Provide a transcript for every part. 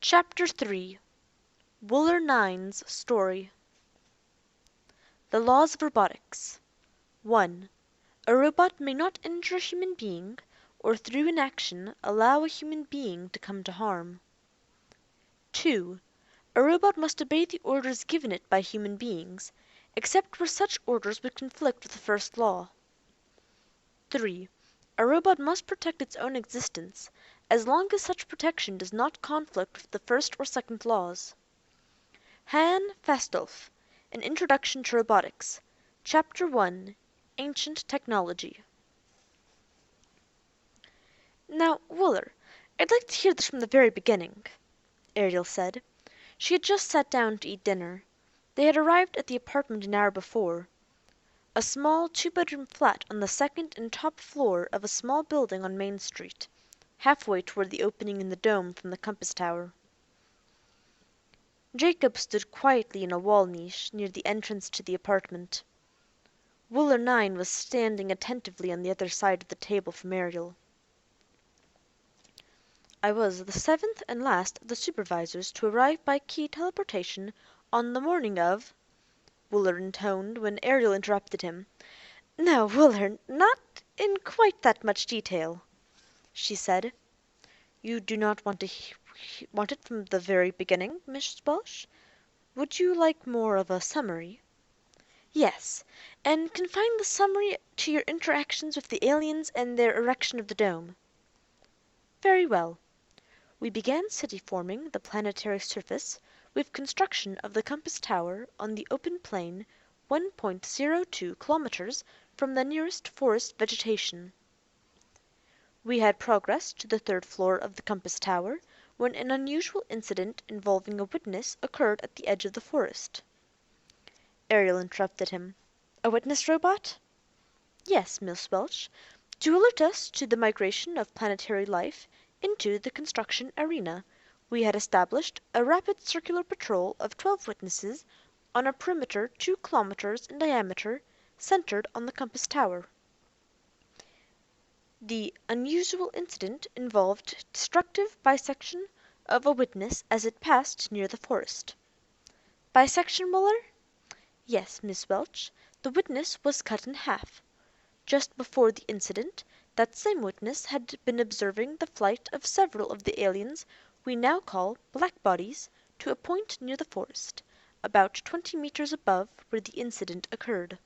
Chapter 3 Wooler 9's Story The Laws of Robotics 1. A robot may not injure a human being, or through inaction allow a human being to come to harm. 2. A robot must obey the orders given it by human beings, except where such orders would conflict with the first law. 3. A robot must protect its own existence, as long as such protection does not conflict with the first or second laws. Han Fastolf, An Introduction to Robotics, Chapter 1, Ancient Technology. "Now, Wooler, I'd like to hear this from the very beginning," Ariel said. She had just sat down to eat dinner. They had arrived at the apartment an hour before. A small two-bedroom flat on the second and top floor of a small building on Main Street, halfway toward the opening in the dome from the compass tower. Jacob stood quietly in a wall niche near the entrance to the apartment. Wooler 9 was standing attentively on the other side of the table from Ariel. "I was the seventh and last of the supervisors to arrive by key teleportation on the morning of," Wooler intoned when Ariel interrupted him. "Now, Wooler, not in quite that much detail," she said. "You do not want it from the very beginning, Miss Welsh? Would you like more of a summary?" "Yes, and confine the summary to your interactions with the aliens and their erection of the dome." "Very well. We began city forming the planetary surface with construction of the compass tower on the open plain 1.02 kilometers from the nearest forest vegetation. We had progressed to the third floor of the compass tower when an unusual incident involving a witness occurred at the edge of the forest." Ariel interrupted him. "A witness robot?" "Yes, Miss Welch, to alert us to the migration of planetary life into the construction arena. We had established a rapid circular patrol of 12 witnesses on a perimeter 2 kilometers in diameter, centered on the compass tower. The unusual incident involved destructive bisection of a witness as it passed near the forest." "Bisection, Wooler?" "Yes, Miss Welch, the witness was cut in half. Just before the incident, that same witness had been observing the flight of several of the aliens we now call black bodies to a point near the forest, about 20 meters above where the incident occurred.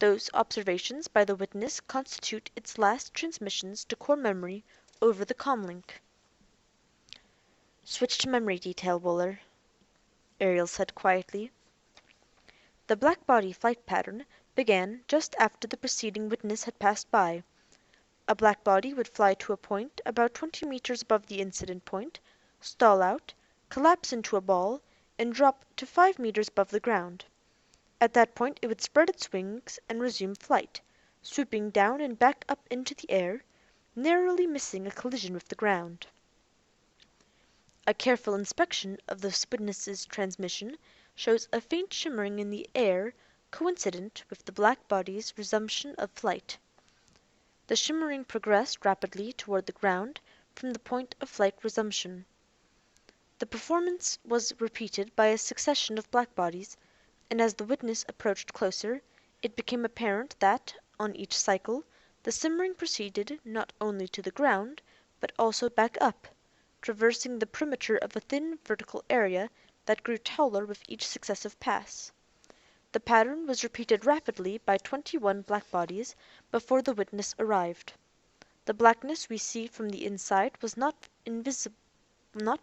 Those observations by the witness constitute its last transmissions to core memory over the comlink." "Switch to memory detail, Wooler," Ariel said quietly. "The black body flight pattern began just after the preceding witness had passed by. A black body would fly to a point about 20 meters above the incident point, stall out, collapse into a ball, and drop to 5 meters above the ground. At that point it would spread its wings and resume flight, swooping down and back up into the air, narrowly missing a collision with the ground. A careful inspection of the witness's transmission shows a faint shimmering in the air coincident with the black body's resumption of flight. The shimmering progressed rapidly toward the ground from the point of flight resumption. The performance was repeated by a succession of black bodies, and as the witness approached closer, it became apparent that, on each cycle, the shimmering proceeded not only to the ground, but also back up, traversing the perimeter of a thin vertical area that grew taller with each successive pass. The pattern was repeated rapidly by 21 black bodies before the witness arrived. The blackness we see from the inside was not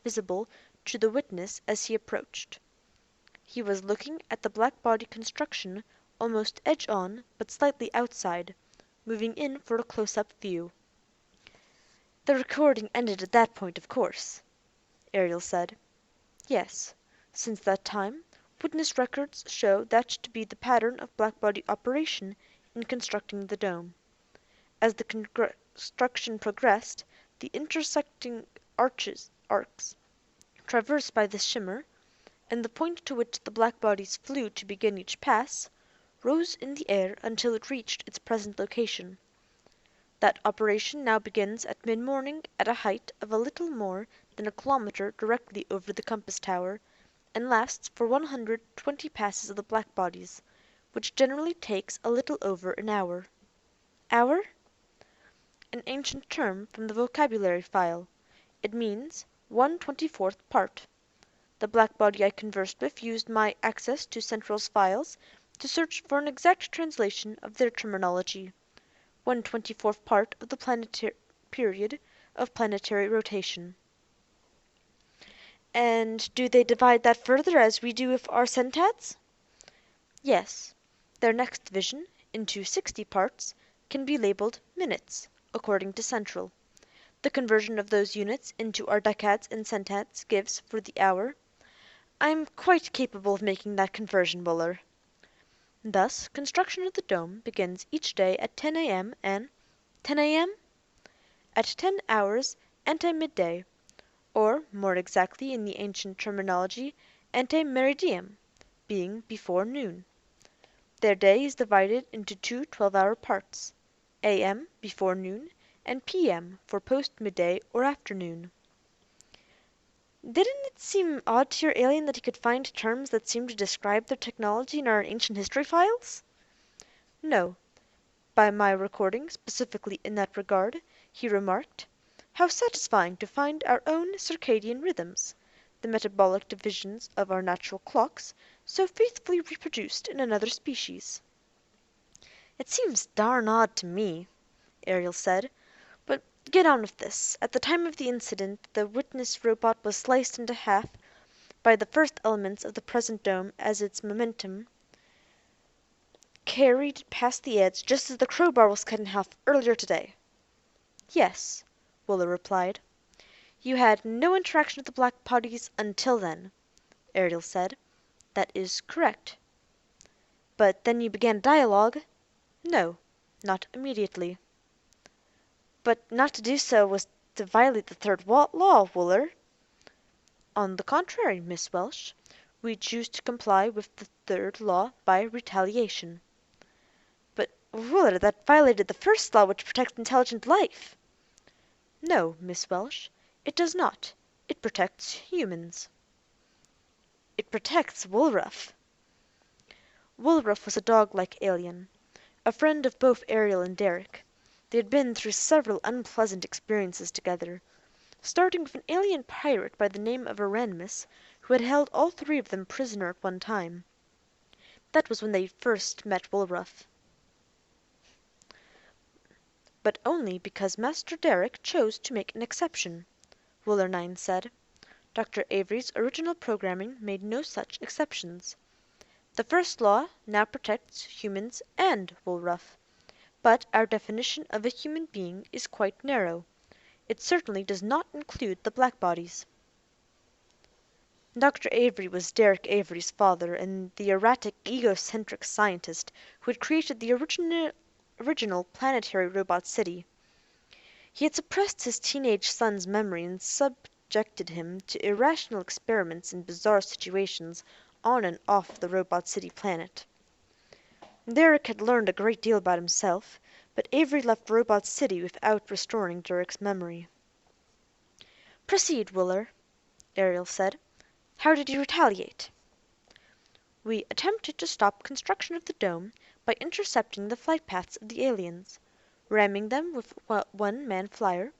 visible to the witness as he approached. He was looking at the black body construction almost edge on but slightly outside, moving in for a close-up view." "The recording ended at that point, of course," Ariel said. "Yes. Since that time, witness records show that to be the pattern of black body operation in constructing the dome. As the construction progressed, the intersecting arcs traversed by the shimmer, and the point to which the black bodies flew to begin each pass, rose in the air until it reached its present location. That operation now begins at mid-morning at a height of a little more then a kilometer directly over the compass tower, and lasts for 120 passes of the black bodies, which generally takes a little over an hour. Hour? An ancient term from the vocabulary file. It means 1/24th part. The black body I conversed with used my access to Central's files to search for an exact translation of their terminology. 1/24th part of the period of planetary rotation. And do they divide that further as we do with our centads? Yes. Their next division, into 60 parts, can be labeled minutes, according to Central. The conversion of those units into our decads and centads gives, for the hour. I'm quite capable of making that conversion, Wooler. Thus, construction of the dome begins each day at 10 a.m. and 10 a.m.? At 10 hours ante-midday, or, more exactly in the ancient terminology, ante-meridium, being before noon. Their day is divided into two 12-hour parts, a.m. before noon, and p.m. for post-midday or afternoon. Didn't it seem odd to your alien that he could find terms that seemed to describe their technology in our ancient history files? No. By my recording, specifically in that regard, he remarked. How satisfying to find our own circadian rhythms, the metabolic divisions of our natural clocks, so faithfully reproduced in another species. It seems darn odd to me, Ariel said. But get on with this. At the time of the incident, the witness robot was sliced into half by the first elements of the present dome as its momentum carried past the edge, just as the crowbar was cut in half earlier today. Yes, Wooler replied. You had no interaction with the black bodies until then, Ariel said. That is correct. But then you began dialogue? No, not immediately. But not to do so was to violate the third law, Wooler. On the contrary, Miss Welsh, we choose to comply with the third law by retaliation. But, Wooler, that violated the first law, which protects intelligent life. No, Miss Welsh, it does not. It protects humans. It protects Woolruff. Woolruff was a dog-like alien, a friend of both Ariel and Derek. They had been through several unpleasant experiences together, starting with an alien pirate by the name of Erasmus, who had held all three of them prisoner at one time. That was when they first met Woolruff. But only because Master Derek chose to make an exception, Wooler 9 said. Dr. Avery's original programming made no such exceptions. The first law now protects humans and Woolruff, but our definition of a human being is quite narrow. It certainly does not include the black bodies. Dr. Avery was Derek Avery's father and the erratic, egocentric scientist who had created the original planetary robot city. He had suppressed his teenage son's memory and subjected him to irrational experiments in bizarre situations on and off the robot city planet. Derek had learned a great deal about himself, but Avery left Robot City without restoring Derek's memory. Proceed, Wooler, Ariel said. How did you retaliate? We attempted to stop construction of the dome by intercepting the flight paths of the aliens, ramming them with one-man flyer,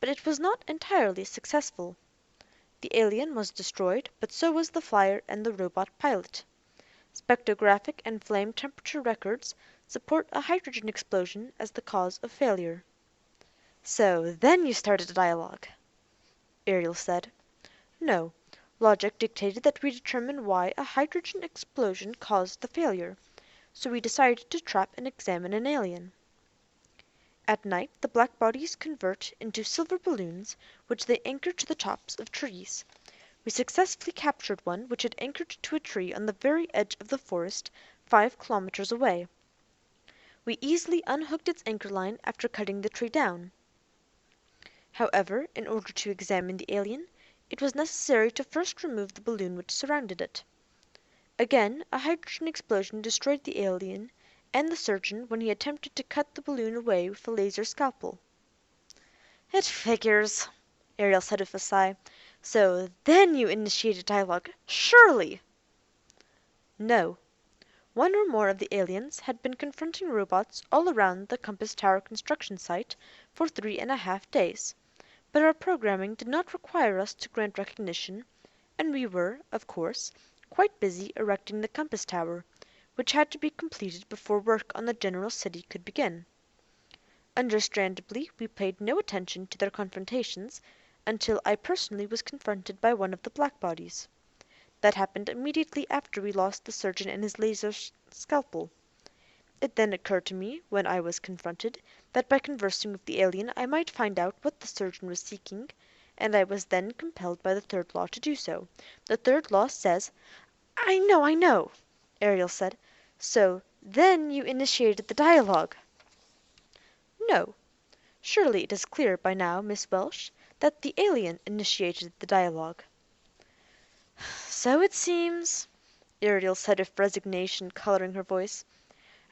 but it was not entirely successful. The alien was destroyed, but so was the flyer and the robot pilot. Spectrographic and flame temperature records support a hydrogen explosion as the cause of failure. So then you started a dialogue, Ariel said. No. Logic dictated that we determine why a hydrogen explosion caused the failure, so we decided to trap and examine an alien. At night the black bodies convert into silver balloons which they anchor to the tops of trees. We successfully captured one which had anchored to a tree on the very edge of the forest 5 kilometers away. We easily unhooked its anchor line after cutting the tree down. However, in order to examine the alien, it was necessary to first remove the balloon which surrounded it. Again a hydrogen explosion destroyed the alien and the surgeon when he attempted to cut the balloon away with a laser scalpel. It figures, Ariel said with a sigh. "So then you initiated dialogue, surely!" No. One or more of the aliens had been confronting robots all around the Compass Tower construction site for 3.5 days, but our programming did not require us to grant recognition, and we were, of course, quite busy erecting the Compass Tower, which had to be completed before work on the general city could begin. Understandably, we paid no attention to their confrontations until I personally was confronted by one of the black bodies. That happened immediately after we lost the surgeon and his laser scalpel. It then occurred to me, when I was confronted, that by conversing with the alien I might find out what the surgeon was seeking, and I was then compelled by the third law to do so. The third law says—" "I know," Ariel said. "So then you initiated the dialogue." "No. Surely it is clear by now, Miss Welsh, that the alien initiated the dialogue." "So it seems," Ariel said with resignation colouring her voice.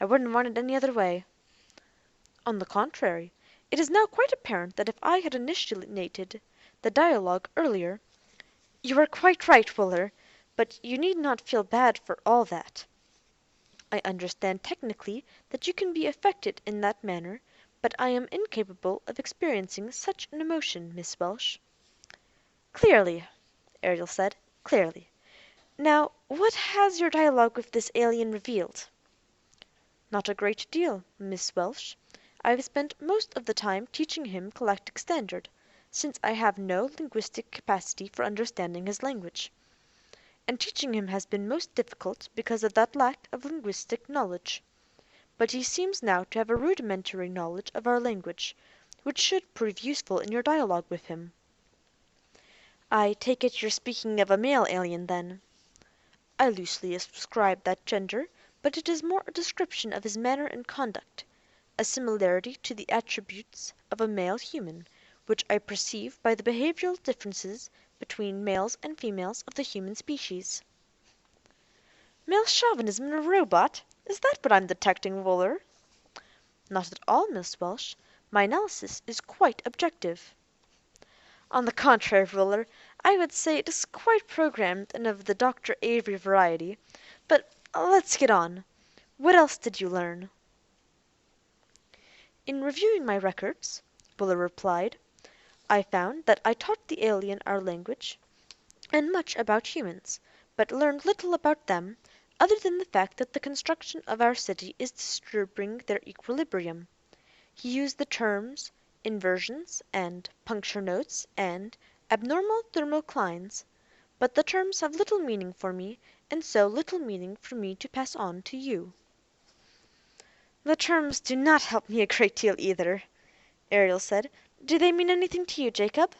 "I wouldn't want it any other way." "On the contrary, it is now quite apparent that if I had initiated the dialogue earlier—" "You are quite right, Wooler, but you need not feel bad for all that. I understand technically that you can be affected in that manner, but I am incapable of experiencing such an emotion, Miss Welsh." "Clearly," Ariel said, "clearly. Now, what has your dialogue with this alien revealed?" "Not a great deal, Miss Welsh. I have spent most of the time teaching him Galactic Standard, since I have no linguistic capacity for understanding his language. And teaching him has been most difficult because of that lack of linguistic knowledge. But he seems now to have a rudimentary knowledge of our language, which should prove useful in your dialogue with him." "I take it you're speaking of a male alien, then?" "I loosely ascribe that gender, but it is more a description of his manner and conduct, a similarity to the attributes of a male human, which I perceive by the behavioral differences between males and females of the human species." "Male chauvinism in a robot? Is that what I'm detecting, Wooler?" "Not at all, Miss Welsh. My analysis is quite objective." "On the contrary, Wooler, I would say it is quite programmed and of the Dr. Avery variety. But let's get on. What else did you learn?" "In reviewing my records," Wooler replied, "I found that I taught the alien our language and much about humans, but learned little about them other than the fact that the construction of our city is disturbing their equilibrium. He used the terms inversions and puncture notes and abnormal thermoclines, but the terms have little meaning for me, and so little meaning for me to pass on to you." "The terms do not help me a great deal either," Ariel said. "Do they mean anything to you, Jacob?"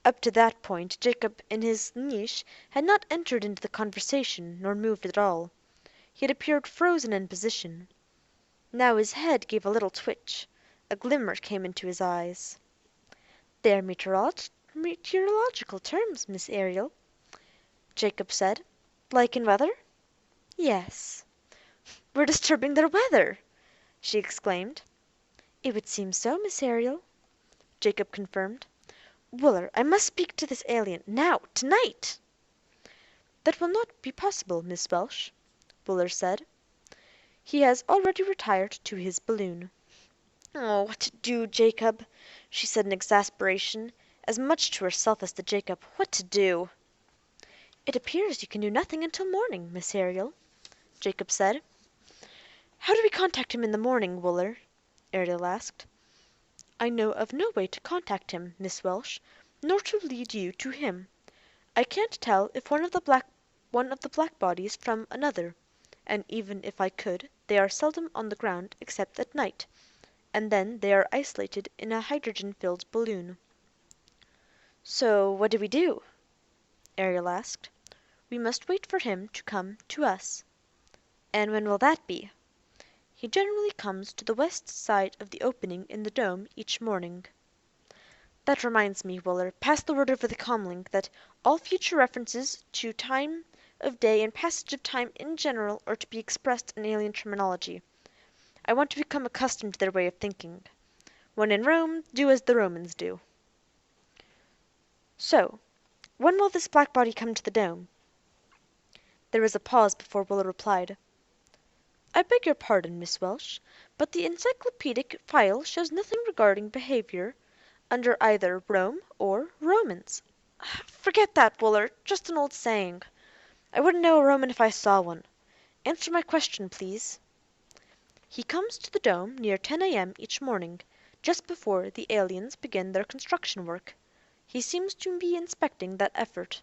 Up to that point Jacob in his niche had not entered into the conversation nor moved at all. He had appeared frozen in position. Now his head gave a little twitch. A glimmer came into his eyes. "They are meteorological terms, Miss Ariel," Jacob said. "Like in weather?" "Yes." "We're disturbing their weather!" she exclaimed. "It would seem so, Miss Ariel," Jacob confirmed. "Wooler, I must speak to this alien now, tonight." "That will not be possible, Miss Welsh," Wooler said. "He has already retired to his balloon." "Oh, what to do, Jacob?" she said in exasperation, as much to herself as to Jacob. "What to do?" "It appears you can do nothing until morning, Miss Ariel," Jacob said. "How do we contact him in the morning, Wooler?" Ariel asked. "I know of no way to contact him, Miss Welsh, nor to lead you to him. I can't tell if one of the black bodies from another, and even if I could, they are seldom on the ground except at night, and then they are isolated in a hydrogen-filled balloon." "So what do we do?" Ariel asked. "We must wait for him to come to us." "And when will that be?" "He generally comes to the west side of the opening in the dome each morning." "That reminds me, Wooler, pass the word over the comlink that all future references to time of day and passage of time in general are to be expressed in alien terminology. I want to become accustomed to their way of thinking. When in Rome, do as the Romans do." So, when will this black body come to the dome?" There was a pause before Willa replied. "I beg your pardon, Miss Welsh, but the encyclopedic file shows nothing regarding behavior under either Rome or Romans." "Forget that, Wooler. Just an old saying. I wouldn't know a Roman if I saw one. Answer my question, please." "He comes to the dome near 10 a.m. each morning, just before the aliens begin their construction work. He seems to be inspecting that effort."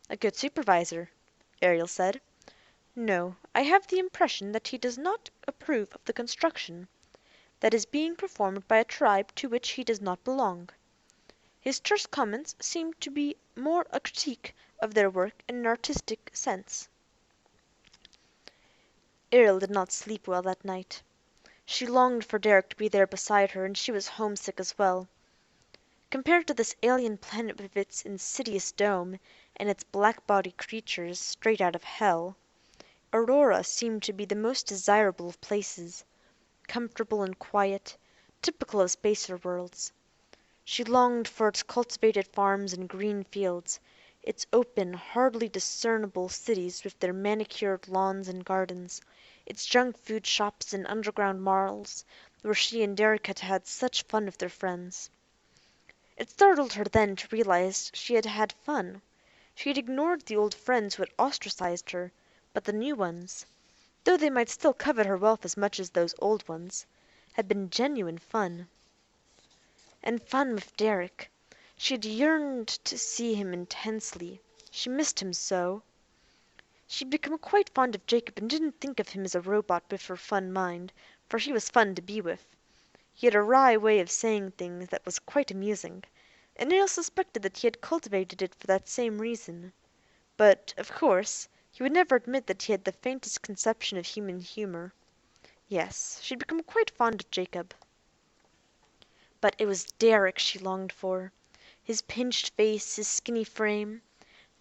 "A good supervisor," Ariel said. "No, I have the impression that he does not approve of the construction that is being performed by a tribe to which he does not belong. His terse comments seem to be more a critique of their work in an artistic sense." Ariel did not sleep well that night. She longed for Derek to be there beside her, and she was homesick as well. Compared to this alien planet with its insidious dome and its black-bodied creatures straight out of hell, Aurora seemed to be the most desirable of places, comfortable and quiet, typical of spacer worlds. She longed for its cultivated farms and green fields, its open, hardly discernible cities with their manicured lawns and gardens, its junk food shops and underground malls where she and Derek had had such fun with their friends. It startled her then to realize she had had fun. She had ignored the old friends who had ostracized her, but the new ones, though they might still covet her wealth as much as those old ones, had been genuine fun. And fun with Derek. She had yearned to see him intensely. She missed him so. She had become quite fond of Jacob and didn't think of him as a robot with her fun mind, for he was fun to be with. He had a wry way of saying things that was quite amusing, and Ariel suspected that he had cultivated it for that same reason. But, of course, he would never admit that he had the faintest conception of human humor. Yes, she had become quite fond of Jacob. But it was Derek she longed for. His pinched face, his skinny frame.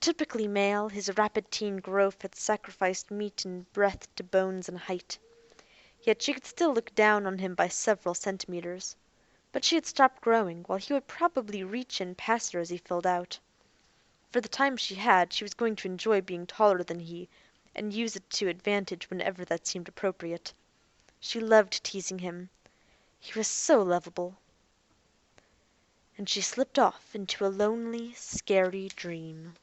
Typically male, his rapid teen growth had sacrificed meat and breath to bones and height. Yet she could still look down on him by several centimeters. But she had stopped growing, while he would probably reach and pass her as he filled out. For the time she had, she was going to enjoy being taller than he, and use it to advantage whenever that seemed appropriate. She loved teasing him. He was so lovable. And she slipped off into a lonely, scary dream.